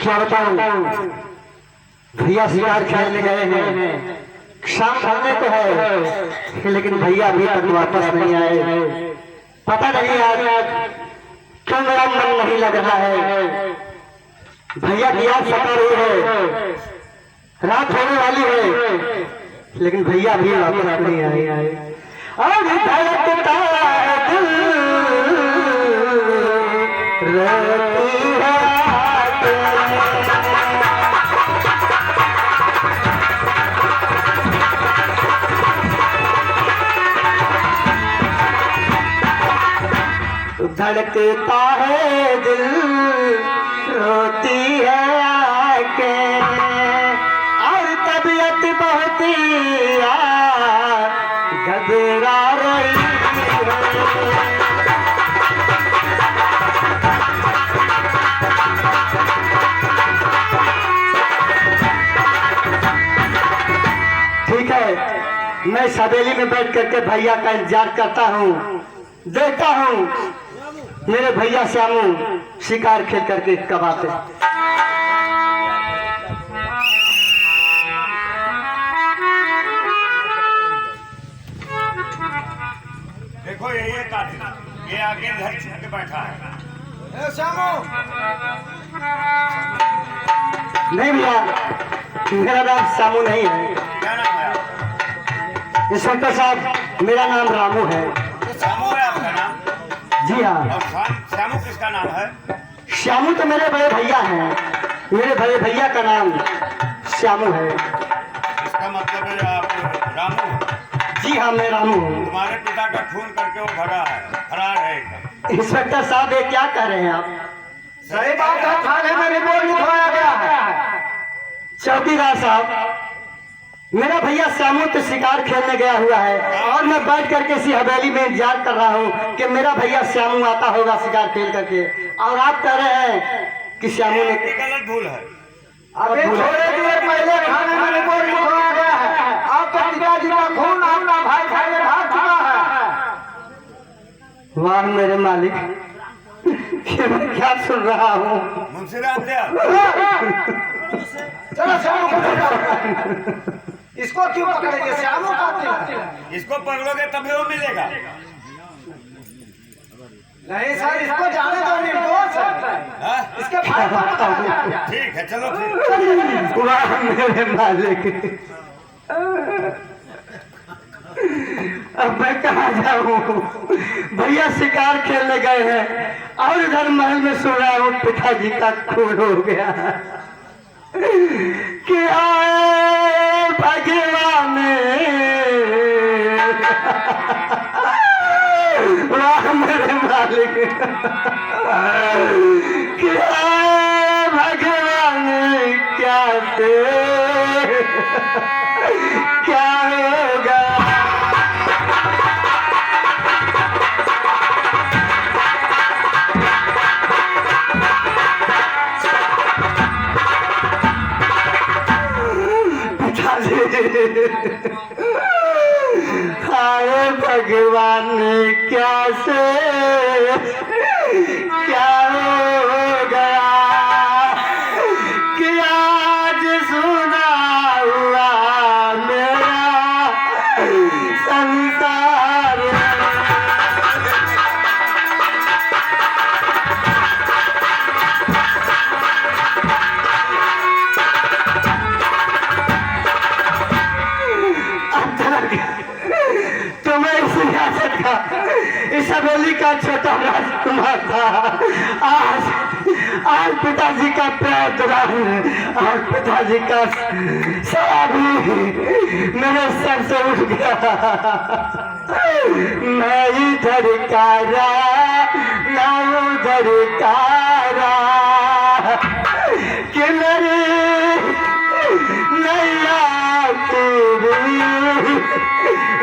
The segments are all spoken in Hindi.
क्या बताऊं, भैया शिकार खेलने गए हैं, शाम ढलने को है लेकिन भैया अभी तक वापस नहीं आए। पता नहीं आज क्यों मेरा मन नहीं लग रहा है। भैया की याद सता रही है, रात होने वाली है लेकिन भैया अभी वापस नहीं आए। और धड़कता है दिल, रोती है धड़कता है दिल, रोती है आंखें और तबीयत बहुत घबरा रही है। ठीक है, मैं सवेली में बैठ करके भैया का इंतजार करता हूँ, देखता हूँ मेरे भैया श्यामू शिकार खेल करके कब आते। देखो ये कातिल, ये आगे घर छुप के बैठा है। श्यामू, नहीं भैया, मेरा नाम श्यामू नहीं है। क्या नाम है आपका? इंस्पेक्टर साहब, मेरा नाम रामू है। श्यामू है आपका नाम? जी हाँ। और श्यामू किसका नाम है? श्यामू तो मेरे बड़े भैया हैं, मेरे बड़े भैया का नाम श्यामू है। इसका मतलब है आप रामू? जी हाँ, मैं रामू हूँ। तुम्हारे पिता का खून करके वो भरा है, फरार है एकदम। इंस्पेक्टर साहब, ये क्या कह रहे हैं आप? सही बात है, थाने में रिपोर्ट लिखवाया गया है। चौकीदार साहब, मेरा भैया श्यामू तो शिकार खेलने गया हुआ है और मैं बैठ करके इसी हवेली में इंतजार कर रहा हूँ कि मेरा भैया श्यामू आता होगा शिकार खेल करके, और आप कह रहे हैं कि श्यामू ने ये गलत भूल है। अभी थोड़े देर पहले थाने में रिपोर्ट लिखवाया गया है। आपके पिताजी का खून आपका भाई खाने भाग चुका है। वाह मेरे मालिक, कि मैं क्या सुन रहा हूँ। मुंशी रामदेव, चलो श्यामू को पकड़ो। इसको क्यों पकड़ेंगे? श्यामू कातिल है। इसको पकड़ोगे तभी वो मिलेगा। नहीं सर, इसको जाने दो, निर्दोष है। हाँ? इसके भाई को पकड़ो। ठीक है, चलो फिर। वाह मेरे मालिक, अब मैं कहाँ जाऊँ? भैया शिकार खेलने गए हैं और इधर महल में सो रहा हूँ, पिताजी का खून हो गया। क्या भगवान, वाह मेरे मालिक, क्या भगवान, क्या से क्या होगा। हाय भगवान, क्या से क्या हो गया कि आज सुना हुआ मेरा संसार। तो मैं इस रियासत का, इस हवेली का छोटा राजकुमार था। आज पिताजी का पैर दुरान और पिताजी का साया भी मेरे सर से उठ गया। मैं इधर का ना उधर का कि मेरी नैया तेरी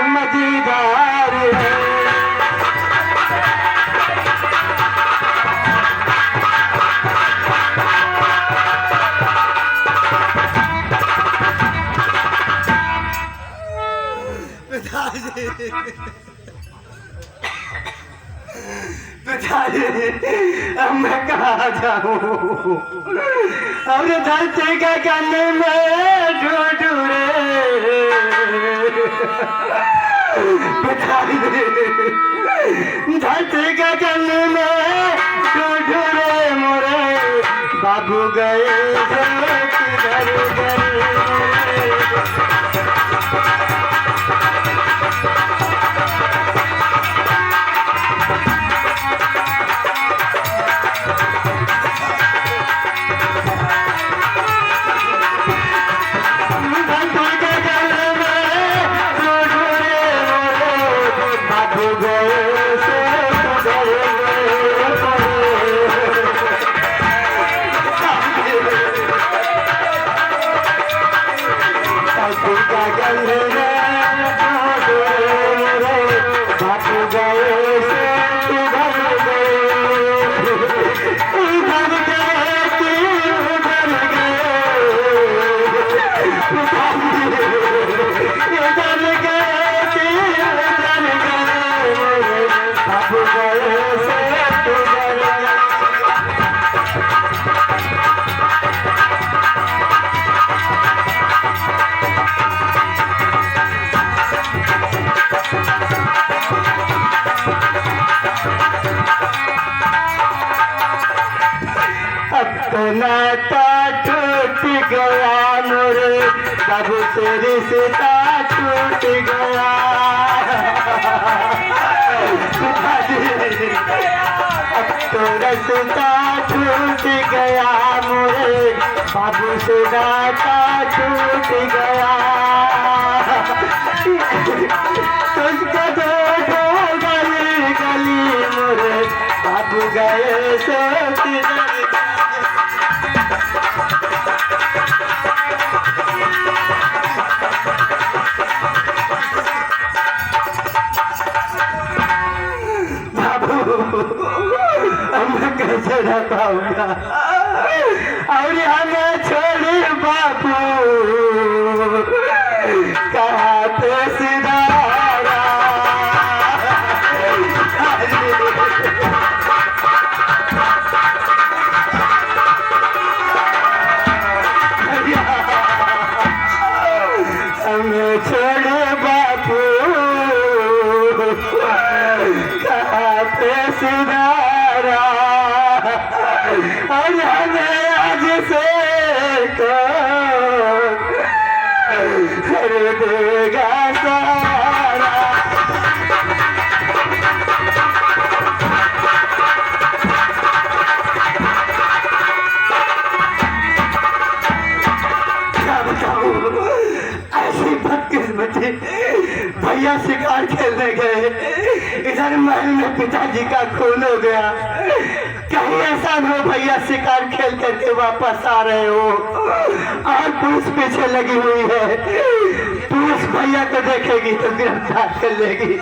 मजेदार है। पिताजी, अब मैं कहाँ हूँ। अब धरती का करने में ढूंढूरे धरती का करने में ढूंढूरे मोरे बाबू गए किधर गए। नाता टूट गया मोरे बाबू से रिश्ता टूट गया। अब तो रिश्ता टूट गया मोरे बाबू से नाता टूट गया। तुझको दो गली गली मोरे बाबू गए सो किधर। मैं कैसे रह पाऊंगा और हमें छोड़ बापू कहाँ पे सिधारा। हमें छोड़ बापू कहाँ पे सिधारा और हमें आज से कर देगा सारा। ऐसी बदकिस्मती भैया शिकार खेलने गए, इधर महल में पिताजी का खून हो गया। कहीं ऐसा न हो भैया शिकार खेल करके वापस आ रहे हो और पुलिस पीछे लगी हुई है। पुलिस भैया को देखेगी तो गिरफ्तार कर लेगी।